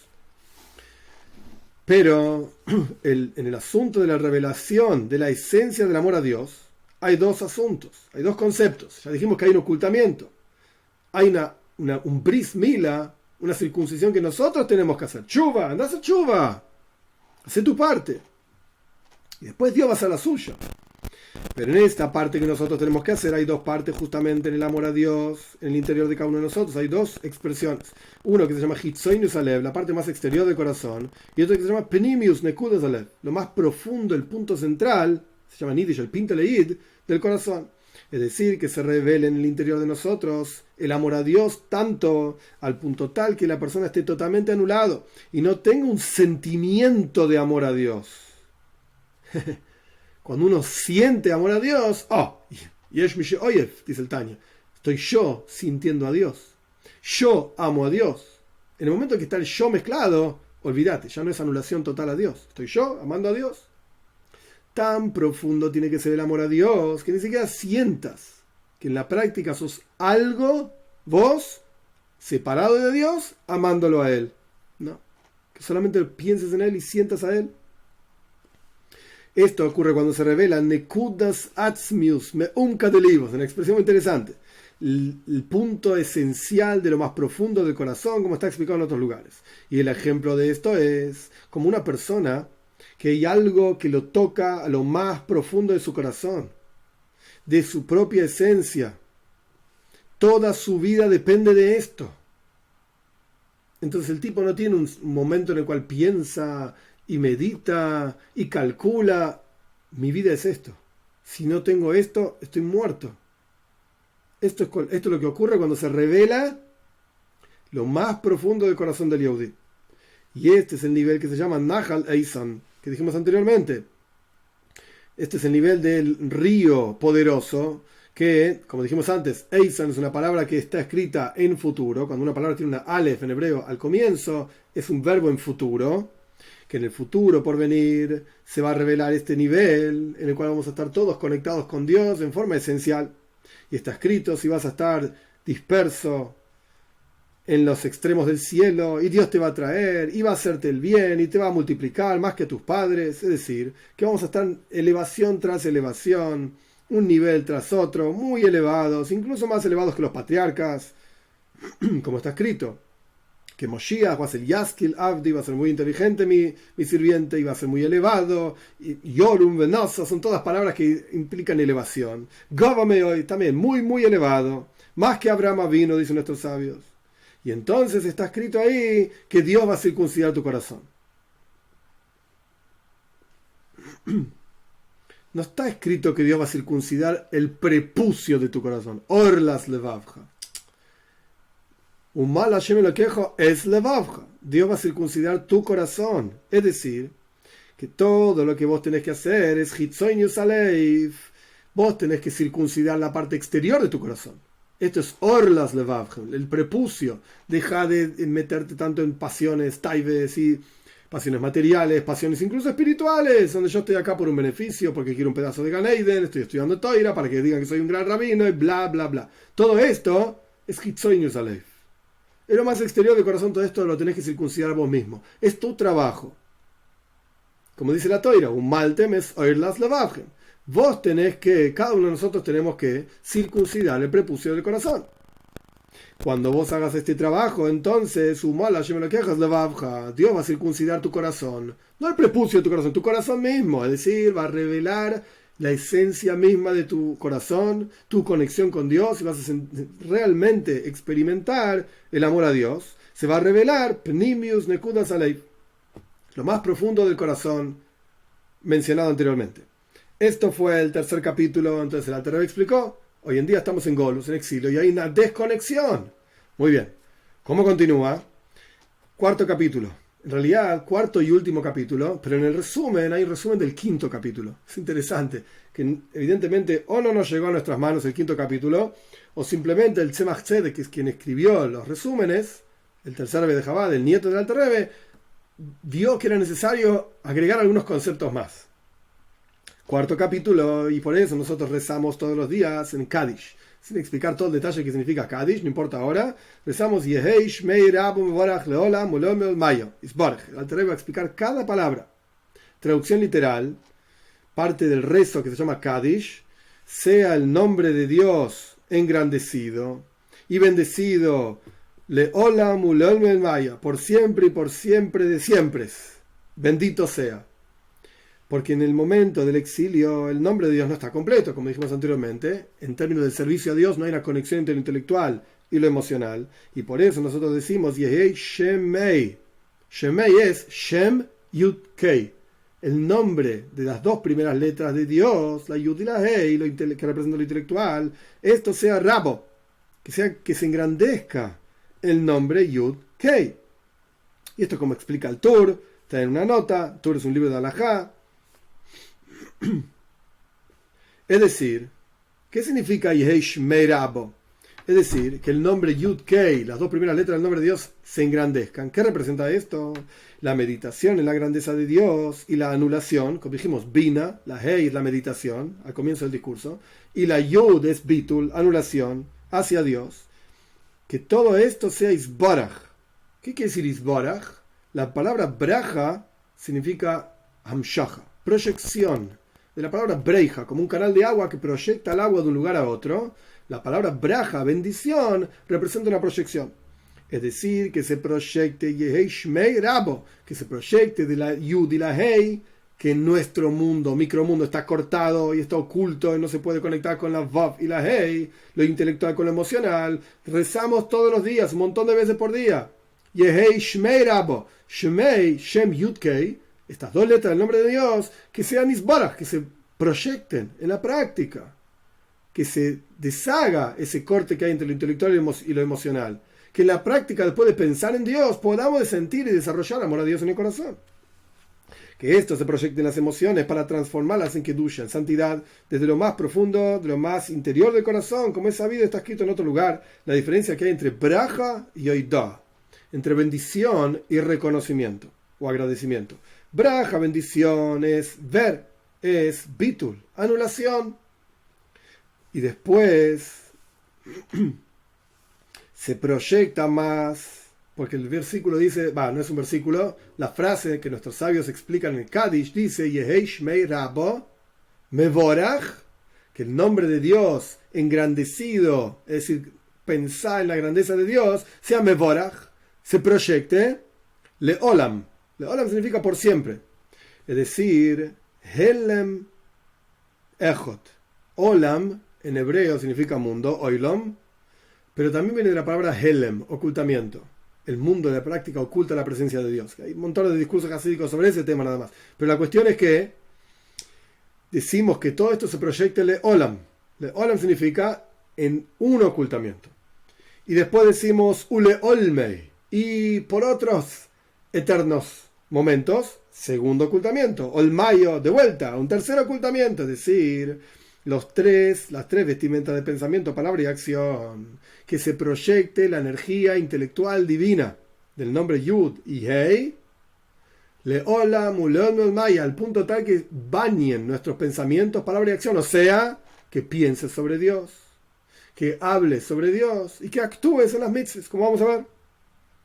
Pero en el asunto de la revelación de la esencia del amor a Dios, hay dos asuntos, hay dos conceptos. Ya dijimos que hay un ocultamiento. Hay un bris mila, una circuncisión que nosotros tenemos que hacer. Chuva, andá a hacer chuva. Hacé tu parte. Y después Dios va a hacer la suya. Pero en esta parte que nosotros tenemos que hacer, hay dos partes justamente en el amor a Dios, en el interior de cada uno de nosotros. Hay dos expresiones. Uno que se llama Hitzoinus Alev, la parte más exterior del corazón. Y otro que se llama Penimius Nekudas Alev, lo más profundo, el punto central, se llama Nidish, el Pinteleid del corazón. Es decir, que se revele en el interior de nosotros el amor a Dios tanto al punto tal que la persona esté totalmente anulado y no tenga un sentimiento de amor a Dios. Cuando uno siente amor a Dios, Yesh mi she'oyev, dice el Tanya, estoy yo sintiendo a Dios, yo amo a Dios. En el momento que está el yo mezclado, olvídate, ya no es anulación total a Dios, estoy yo amando a Dios. Tan profundo tiene que ser el amor a Dios que ni siquiera sientas que en la práctica sos algo, vos, separado de Dios, amándolo a Él. No, que solamente pienses en Él y sientas a Él. Esto ocurre cuando se revela Nekudas Atzmius Meum Kadelivos, una expresión muy interesante. El punto esencial de lo más profundo del corazón, como está explicado en otros lugares. Y el ejemplo de esto es como una persona que hay algo que lo toca a lo más profundo de su corazón, de su propia esencia. Toda su vida depende de esto. Entonces el tipo no tiene un momento en el cual piensa y medita y calcula. Mi vida es esto. Si no tengo esto, estoy muerto. Esto es lo que ocurre cuando se revela lo más profundo del corazón del Yehudi. Y este es el nivel que se llama Nahal Eisan, que dijimos anteriormente. Este es el nivel del río poderoso, que, como dijimos antes, Eisan es una palabra que está escrita en futuro. Cuando una palabra tiene una Aleph en hebreo al comienzo, es un verbo en futuro, que en el futuro por venir se va a revelar este nivel en el cual vamos a estar todos conectados con Dios en forma esencial. Y está escrito si vas a estar disperso en los extremos del cielo, y Dios te va a traer, y va a hacerte el bien, y te va a multiplicar más que tus padres. Es decir, que vamos a estar elevación tras elevación, un nivel tras otro, muy elevados, incluso más elevados que los patriarcas, como está escrito, que Moshiach va a ser Yaskil Avdi, va a ser muy inteligente mi sirviente, y va a ser muy elevado, y Yorum Venosa, son todas palabras que implican elevación. Góvame hoy, también muy, muy elevado, más que Abraham vino, dicen nuestros sabios. Y entonces está escrito ahí que Dios va a circuncidar tu corazón. No está escrito que Dios va a circuncidar el prepucio de tu corazón. Orlas levavja. Un mal Hashem lo quejo es levavja. Dios va a circuncidar tu corazón. Es decir, que todo lo que vos tenés que hacer es hitzoinius aleif. Vos tenés que circuncidar la parte exterior de tu corazón. Esto es orlas levavjem, el prepucio. Deja de meterte tanto en pasiones, taibes y pasiones materiales, pasiones incluso espirituales, donde yo estoy acá por un beneficio, porque quiero un pedazo de Gan Eden, estoy estudiando Toira para que digan que soy un gran rabino y bla, bla, bla. Todo esto es hitzoinius aleif. Es lo más exterior del corazón, todo esto lo tenés que circuncidar vos mismo. Es tu trabajo. Como dice la Toira, un mal temes orlas levavjem. Vos tenés que, cada uno de nosotros tenemos que circuncidar el prepucio del corazón. Cuando vos hagas este trabajo, entonces, Dios va a circuncidar tu corazón. No el prepucio de tu corazón mismo. Es decir, va a revelar la esencia misma de tu corazón, tu conexión con Dios, y vas a realmente experimentar el amor a Dios. Se va a revelar Pnimius Nekudas Aleif, lo más profundo del corazón mencionado anteriormente. Esto fue el tercer capítulo. Entonces el Alter Rebbe explicó, hoy en día estamos en Golus, en exilio, y hay una desconexión. Muy bien, ¿cómo continúa? Cuarto capítulo, en realidad cuarto y último capítulo, pero en el resumen hay un resumen del quinto capítulo. Es interesante, que evidentemente o no nos llegó a nuestras manos el quinto capítulo, o simplemente el Tzemach Tzedek, que es quien escribió los resúmenes, el tercer Rebbe de Chabad, el nieto del Alter Rebbe, vio que era necesario agregar algunos conceptos más. Cuarto capítulo, y por eso nosotros rezamos todos los días en Kaddish, sin explicar todo el detalle que significa Kaddish, no importa ahora. Rezamos Yehei Shmei Rabu Mevorach Leolam Ulom Mayo Isborg. El Alter Rebbe va a explicar cada palabra. Traducción literal, parte del rezo que se llama Kaddish: sea el nombre de Dios engrandecido y bendecido Leolam Ulom Mayo, por siempre y por siempre de siempre. Bendito sea. Porque en el momento del exilio el nombre de Dios no está completo, como dijimos anteriormente. En términos del servicio a Dios no hay una conexión entre lo intelectual y lo emocional. Y por eso nosotros decimos Yehei Shemei. Shemei es Shem Yud Kei. El nombre de las dos primeras letras de Dios, la Yud y la Hei, que representa lo intelectual, esto sea Rabo. Que se engrandezca el nombre Yud Kei. Y esto, como explica el Tur, está en una nota. Tur es un libro de Halajá. Es decir, ¿qué significa Yehei Shmei Rabo? Es decir, que el nombre Yud Kei, las dos primeras letras del nombre de Dios, se engrandezcan. ¿Qué representa esto? La meditación en la grandeza de Dios y la anulación, como dijimos, Bina, la Hei es la meditación al comienzo del discurso, y la Yud es Bitul, anulación hacia Dios. Que todo esto sea Isborach. ¿Qué quiere decir Isborach? La palabra Braja significa Hamshacha. proyección, de la palabra breija, como un canal de agua que proyecta el agua de un lugar a otro. La palabra braja, bendición, representa una proyección. Es decir, que se proyecte Yehei Shmei Rabo, que se proyecte de la Yud y la Hei, que nuestro mundo, micromundo, está cortado y está oculto y no se puede conectar con la Vav y la Hei, lo intelectual con lo emocional. Rezamos todos los días, un montón de veces por día. Yehei Shmei Rabo, Shmei, Shem Yud Kei, estas dos letras del nombre de Dios, que sean Isbaraj, que se proyecten en la práctica, que se deshaga ese corte que hay entre lo intelectual y lo emocional, que en la práctica, después de pensar en Dios, podamos de sentir y desarrollar amor a Dios en el corazón. Que esto se proyecte en las emociones para transformarlas en Kedusha, en santidad, desde lo más profundo, de lo más interior del corazón, como es sabido, está escrito en otro lugar, la diferencia que hay entre braja y oidah, entre bendición y reconocimiento o agradecimiento. Braja, bendición, es ver, es bitul, anulación. Y después se proyecta más, porque el versículo dice, no es un versículo, la frase que nuestros sabios explican en el Kadish dice, Yehei Shmei Rabo, Mevorach, que el nombre de Dios engrandecido, es decir, pensar en la grandeza de Dios, sea Mevorach, se proyecte, Leolam. Leolam significa por siempre. Es decir, Helem Echot. Olam en hebreo significa mundo, Oilom, pero también viene de la palabra Helem, ocultamiento. El mundo de la práctica oculta la presencia de Dios. Hay un montón de discursos hasídicos sobre ese tema nada más. Pero la cuestión es que decimos que todo esto se proyecte Leolam. Leolam significa en un ocultamiento. Y después decimos Uleolmei. Y por otros eternos momentos, segundo ocultamiento. Olmayo, de vuelta, un tercer ocultamiento. Es decir, las tres vestimentas de pensamiento, palabra y acción. Que se proyecte la energía intelectual divina del nombre Yud y Hei. Leolam, Uleolmei, Maya, al punto tal que bañen nuestros pensamientos, palabra y acción. O sea, que pienses sobre Dios, que hables sobre Dios y que actúes en las mitzvahs, como vamos a ver,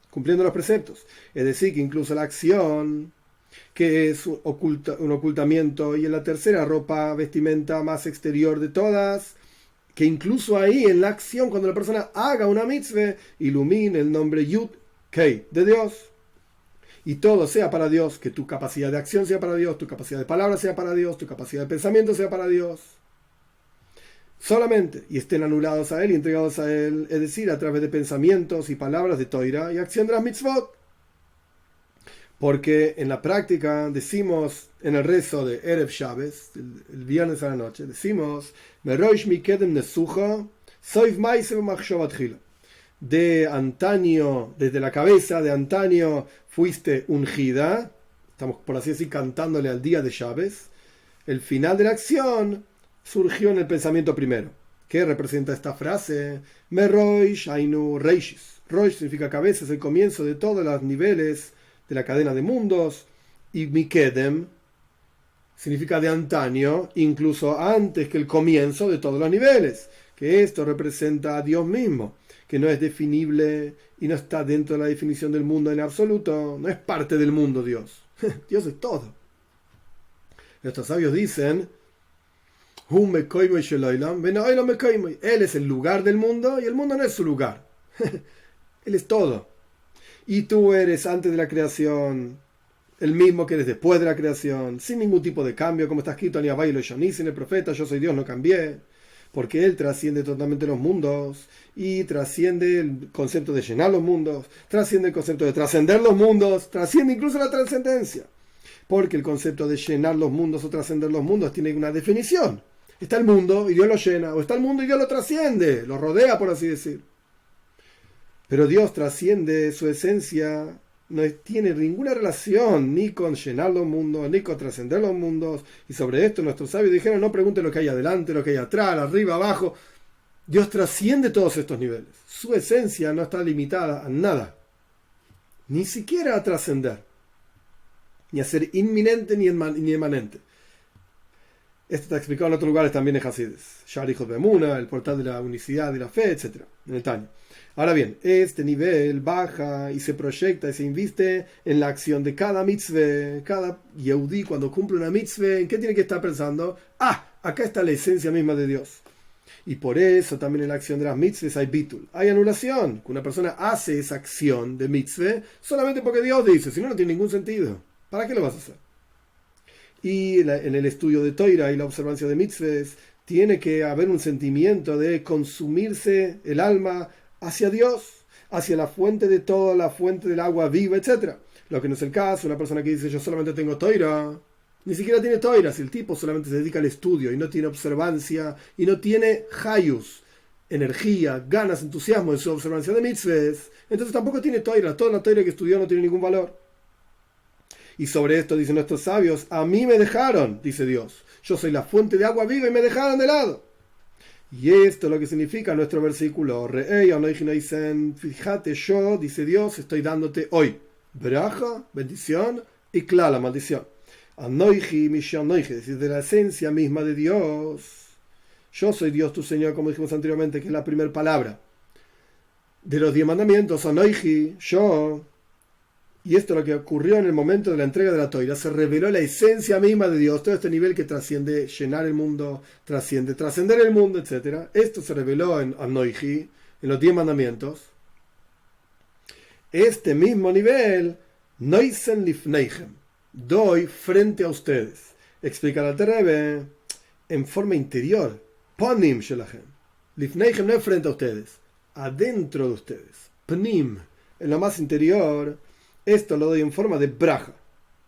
cumpliendo los preceptos. Es decir, que incluso la acción, que es un ocultamiento, y en la tercera ropa, vestimenta más exterior de todas, que incluso ahí en la acción, cuando la persona haga una mitzvah, ilumine el nombre Yud Kei de Dios. Y todo sea para Dios, que tu capacidad de acción sea para Dios, tu capacidad de palabra sea para Dios, tu capacidad de pensamiento sea para Dios. Solamente, y estén anulados a Él y entregados a Él, es decir, a través de pensamientos y palabras de Toira y acción de las mitzvot. Porque en la práctica decimos en el rezo de Erev Shabbos, el viernes a la noche, decimos Meroish mikedem nesucha, soiv ma'aseh b'machshava tchila. De antaño, desde la cabeza de antaño fuiste ungida. Estamos, por así decir, cantándole al día de Shabbos. El final de la acción surgió en el pensamiento primero. ¿Qué representa esta frase? Meroish ainu reishis. Roish significa cabeza, es el comienzo de todos los niveles de la cadena de mundos. Y mikedem significa de antaño, incluso antes que el comienzo de todos los niveles. Que esto representa a Dios mismo, que no es definible y no está dentro de la definición del mundo en absoluto. No es parte del mundo Dios. Dios es todo. Nuestros sabios dicen, Él es el lugar del mundo y el mundo no es su lugar. Él es todo. Y tú eres antes de la creación el mismo que eres después de la creación, sin ningún tipo de cambio, como está escrito en Yahweh lo Yonis, en el profeta, yo soy Dios, no cambié. Porque Él trasciende totalmente los mundos y trasciende el concepto de llenar los mundos, trasciende el concepto de trascender los mundos, trasciende incluso la trascendencia. Porque el concepto de llenar los mundos o trascender los mundos tiene una definición. Está el mundo y Dios lo llena, o está el mundo y Dios lo trasciende, lo rodea, por así decir. Pero Dios trasciende su esencia, no tiene ninguna relación ni con llenar los mundos, ni con trascender los mundos. Y sobre esto nuestros sabios dijeron, no pregunte lo que hay adelante, lo que hay atrás, arriba, abajo. Dios trasciende todos estos niveles. Su esencia no está limitada a nada, ni siquiera a trascender, ni a ser inminente ni inmanente. Esto está explicado en otros lugares también en Hasides. Sharichot Bemuna, el portal de la unicidad y la fe, etc. En el Tanya. Ahora bien, este nivel baja y se proyecta y se inviste en la acción de cada mitzvah. Cada Yehudí, cuando cumple una mitzvah, ¿en qué tiene que estar pensando? Acá está la esencia misma de Dios. Y por eso también en la acción de las mitzvahs hay bitul, hay anulación. Que una persona hace esa acción de mitzvah solamente porque Dios dice, si no, no tiene ningún sentido. ¿Para qué lo vas a hacer? Y en el estudio de Toira y la observancia de mitzvahs tiene que haber un sentimiento de consumirse el alma hacia Dios, hacia la fuente de todo, la fuente del agua viva, etc. Lo que no es el caso, una persona que dice yo solamente tengo Toira, ni siquiera tiene Toira, si el tipo solamente se dedica al estudio y no tiene observancia y no tiene hayus, energía, ganas, entusiasmo en su observancia de mitzvahs, entonces tampoco tiene Toira, toda la Toira que estudió no tiene ningún valor. Y sobre esto dicen nuestros sabios, a mí me dejaron, dice Dios, yo soy la fuente de agua viva y me dejaron de lado. Y esto es lo que significa nuestro versículo, fíjate, yo, dice Dios, estoy dándote hoy braja, bendición, y klala, maldición. Anoiji, mishonoiji, es decir, de la esencia misma de Dios. Yo soy Dios tu Señor, como dijimos anteriormente, que es la primera palabra de los 10 mandamientos, anoiji, yo. Y esto es lo que ocurrió en el momento de la entrega de la Toira. Se reveló la esencia misma de Dios, todo este nivel que trasciende llenar el mundo, trascender el mundo, etc. Esto se reveló en Anoiji, en los 10 mandamientos. Este mismo nivel, Noisen Lifneichem, doy frente a ustedes. Explica la Rebbe en forma interior. Ponim Shelachem. Lifneichem no es frente a ustedes, adentro de ustedes. Pnim, en lo más interior. Esto lo doy en forma de braja,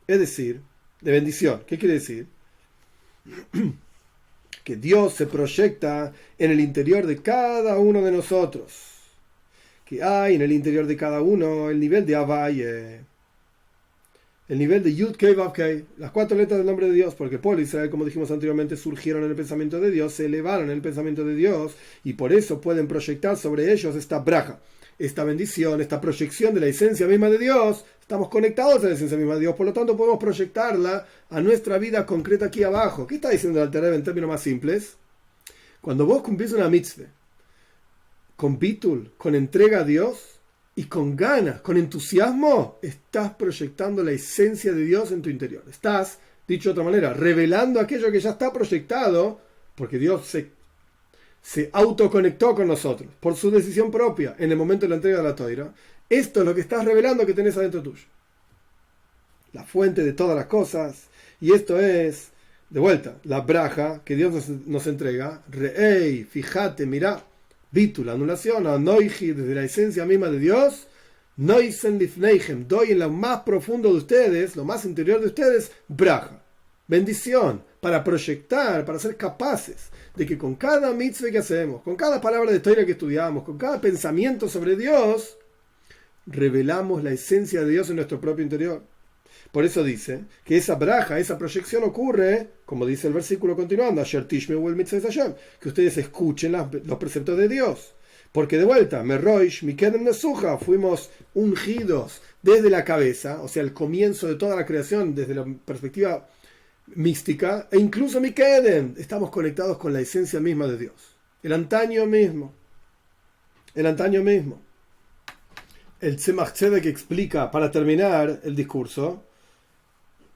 es decir, de bendición. ¿Qué quiere decir? Que Dios se proyecta en el interior de cada uno de nosotros. Que hay en el interior de cada uno el nivel de Havaye, el nivel de Yud Kei Vav Kei, las 4 letras del nombre de Dios, porque el pueblo de Israel, como dijimos anteriormente, surgieron en el pensamiento de Dios, se elevaron en el pensamiento de Dios, y por eso pueden proyectar sobre ellos esta braja, esta bendición, esta proyección de la esencia misma de Dios. Estamos conectados a la esencia misma de Dios, por lo tanto podemos proyectarla a nuestra vida concreta aquí abajo. ¿Qué está diciendo el Alter Rebbe en términos más simples? Cuando vos cumplís una mitzvah con bitul, con entrega a Dios y con ganas, con entusiasmo, estás proyectando la esencia de Dios en tu interior. Estás, dicho de otra manera, revelando aquello que ya está proyectado, porque Dios se autoconectó con nosotros por su decisión propia en el momento de la entrega de la Toira. Esto es lo que estás revelando que tenés adentro tuyo, la fuente de todas las cosas. Y esto es, de vuelta, la braja que Dios nos entrega. Re'ei, fíjate, mirá, bitul, anulación, anoiji, desde la esencia misma de Dios. Noisen lifneichem, doy en lo más profundo de ustedes, lo más interior de ustedes, braja, bendición, para proyectar, para ser capaces de que con cada mitzvah que hacemos, con cada palabra de Torah que estudiamos, con cada pensamiento sobre Dios, revelamos la esencia de Dios en nuestro propio interior. Por eso dice que esa braja, esa proyección ocurre, como dice el versículo continuando, que ustedes escuchen los preceptos de Dios. Porque de vuelta, Meroish, Mikedem Nesuja, fuimos ungidos desde la cabeza, o sea, el comienzo de toda la creación, desde la perspectiva mística, e incluso Mikedem, estamos conectados con la esencia misma de Dios. El antaño mismo. El Tzemach Tzedek explica, para terminar el discurso,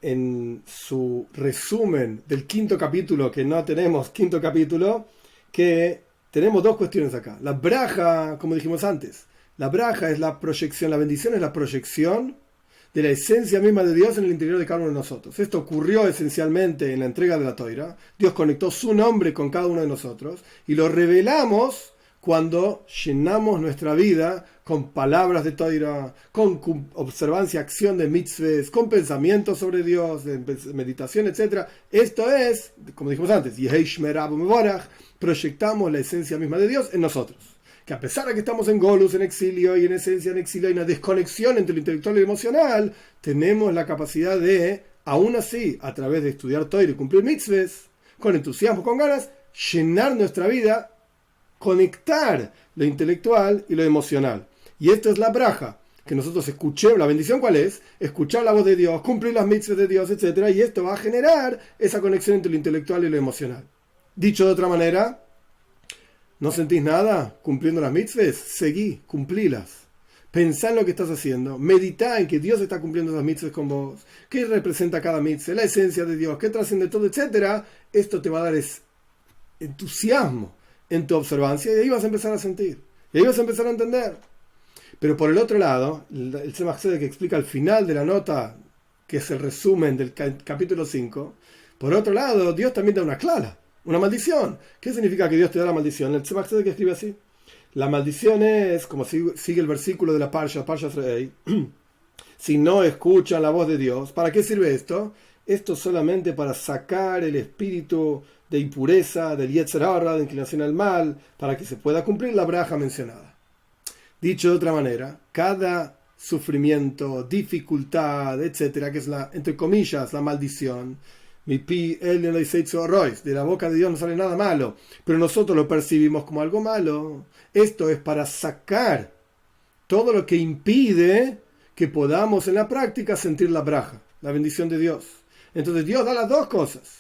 en su resumen del 5º capítulo, que no tenemos 5º capítulo, que tenemos 2 cuestiones acá. La braja, como dijimos antes, la braja es la proyección, la bendición es la proyección de la esencia misma de Dios en el interior de cada uno de nosotros. Esto ocurrió esencialmente en la entrega de la Toira. Dios conectó su nombre con cada uno de nosotros y lo revelamos cuando llenamos nuestra vida con palabras de Toira, con observancia, acción de mitzvahs, con pensamientos sobre Dios, de meditación, etc. Esto es, como dijimos antes, proyectamos la esencia misma de Dios en nosotros. Que a pesar de que estamos en Golus, en exilio, y en esencia en exilio hay una desconexión entre lo intelectual y lo emocional, tenemos la capacidad de, aún así, a través de estudiar Toira y cumplir mitzvahs, con entusiasmo, con ganas, llenar nuestra vida, conectar lo intelectual y lo emocional. Y esto es la braja. que nosotros escuchemos. ¿La bendición cuál es? Escuchar la voz de Dios, cumplir las mitzvot de Dios, etc. Y esto va a generar esa conexión entre lo intelectual y lo emocional. Dicho de otra manera, ¿no sentís nada cumpliendo las mitzvot? Seguí, cumplílas. Pensá en lo que estás haciendo, meditá en que Dios está cumpliendo esas mitzvot con vos, qué representa cada mitzvah, la esencia de Dios, qué trasciende todo, etc. Esto te va a dar entusiasmo en tu observancia y ahí vas a empezar a sentir, y ahí vas a empezar a entender. Pero por el otro lado, el Tzemach Tzedek que explica al final de la nota, que es el resumen del capítulo 5, por otro lado, Dios también da una clara, una maldición. ¿Qué significa que Dios te da la maldición? El Tzemach Tzedek escribe así. La maldición es, como sigue el versículo de la Parsha Re'ei, si no escuchan la voz de Dios, ¿para qué sirve esto? Esto solamente para sacar el espíritu de impureza, del Yetzer Hara, de inclinación al mal, para que se pueda cumplir la braja mencionada. Dicho de otra manera, cada sufrimiento, dificultad, etcétera, que es entre comillas, la maldición, de la boca de Dios no sale nada malo, pero nosotros lo percibimos como algo malo. Esto es para sacar todo lo que impide que podamos en la práctica sentir la braja, la bendición de Dios. Entonces Dios da las dos cosas.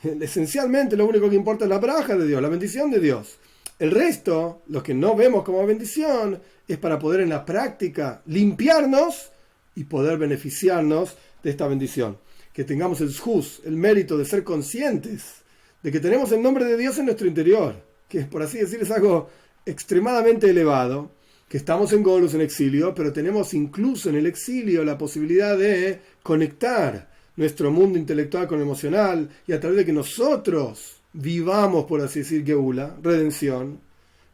Esencialmente lo único que importa es la braja de Dios, la bendición de Dios. El resto, lo que no vemos como bendición, es para poder en la práctica limpiarnos y poder beneficiarnos de esta bendición. Que tengamos el zhus, el mérito de ser conscientes de que tenemos el nombre de Dios en nuestro interior, que por así decir es algo extremadamente elevado, que estamos en Golus, en exilio, pero tenemos incluso en el exilio la posibilidad de conectar nuestro mundo intelectual con el emocional, y a través de que nosotros vivamos, por así decir, Geula, redención,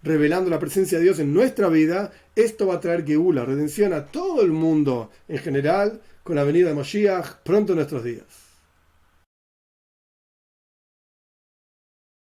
revelando la presencia de Dios en nuestra vida, esto va a traer Geula, redención a todo el mundo en general, con la venida de Moshiach pronto en nuestros días.